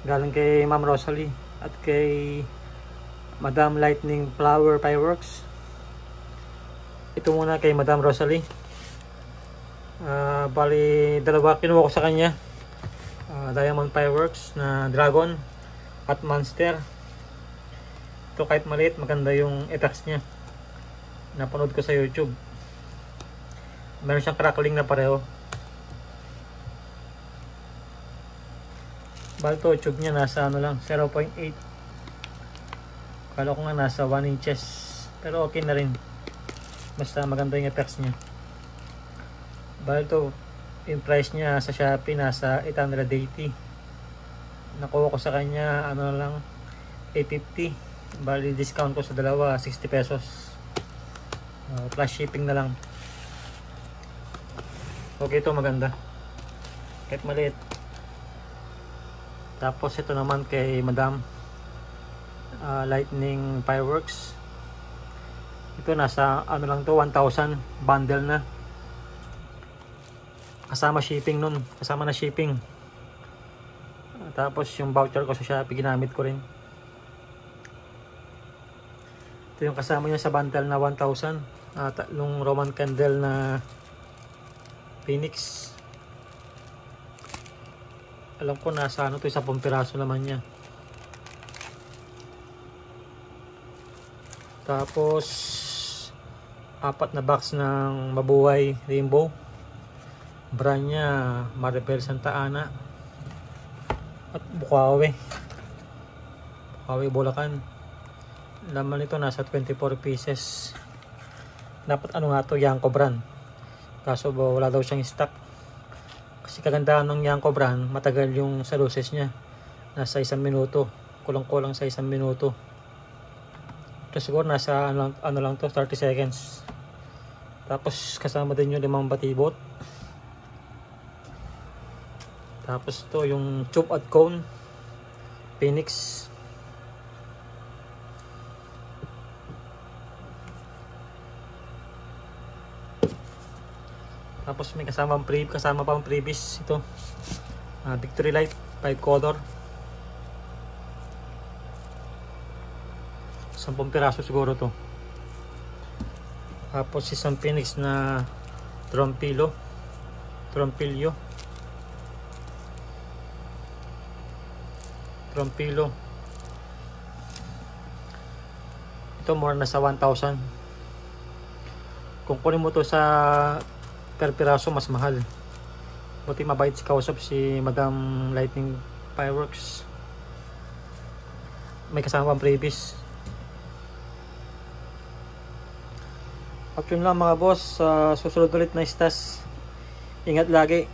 galing kay Ma'am Rosalie at kay Madam Lightning Flower Fireworks. Ito muna kay Madam Rosalie. Bali dalawa kinuha ko sa kanya. Diamond Fireworks na Dragon at Monster. Ito kahit maliit, maganda yung effects niya. Napanood ko sa YouTube. Meron siyang crackling na pareho. Bali to, tube niya nasa ano lang, 0.8. Kala ko nga nasa 1 inches. Pero okay na rin. Basta maganda yung effects niya. Bali to, yung price niya sa Shopee nasa 880. Nakuha ko sa kanya ano lang, 850. Bali discount ko sa dalawa 60 pesos. Plus shipping na lang. Okay, ito maganda kahit maliit. Tapos ito naman kay Madam Lightning Fireworks. Ito nasa ano lang to, 1,000 bundle na. Kasama shipping nun. Kasama na shipping. Tapos yung voucher ko sa Shopee ginamit ko rin. Ito yung kasama niya sa bundle na 1,000. Tatlong Roman candle na Phoenix. Alam ko nasa ano to, 10 piraso naman niya. Tapos 4 na box ng Mabuhay Rainbow. Brand niya Maribel Santa Ana at Bukawi Bulacan. Laman nito nasa 24 pieces. Dapat ano nga to, Yanko brand. Kaso wala daw siyang stock. Kasi kagandahan ng Yanko brand, matagal yung sa luces niya. Nasa 1 minuto. Kulang-kulang sa 1 minuto. Ito siguro nasa ano lang to, 30 seconds. Tapos kasama din yung 5 batibot. Tapos to yung tube at cone Phoenix. Tapos may kasama pang previous ito. Victory Light 5 color. 10 piraso siguro to. Tapos isang Phoenix na Trompilyo. Ito more na sa 1,000. Kung kunin mo to sa per piraso, mas mahal. Buti mabait si kausap si Madam Lightning Fireworks. May kasama pang previous. At yun lang mga boss. Susunod ulit na istas. Ingat lagi.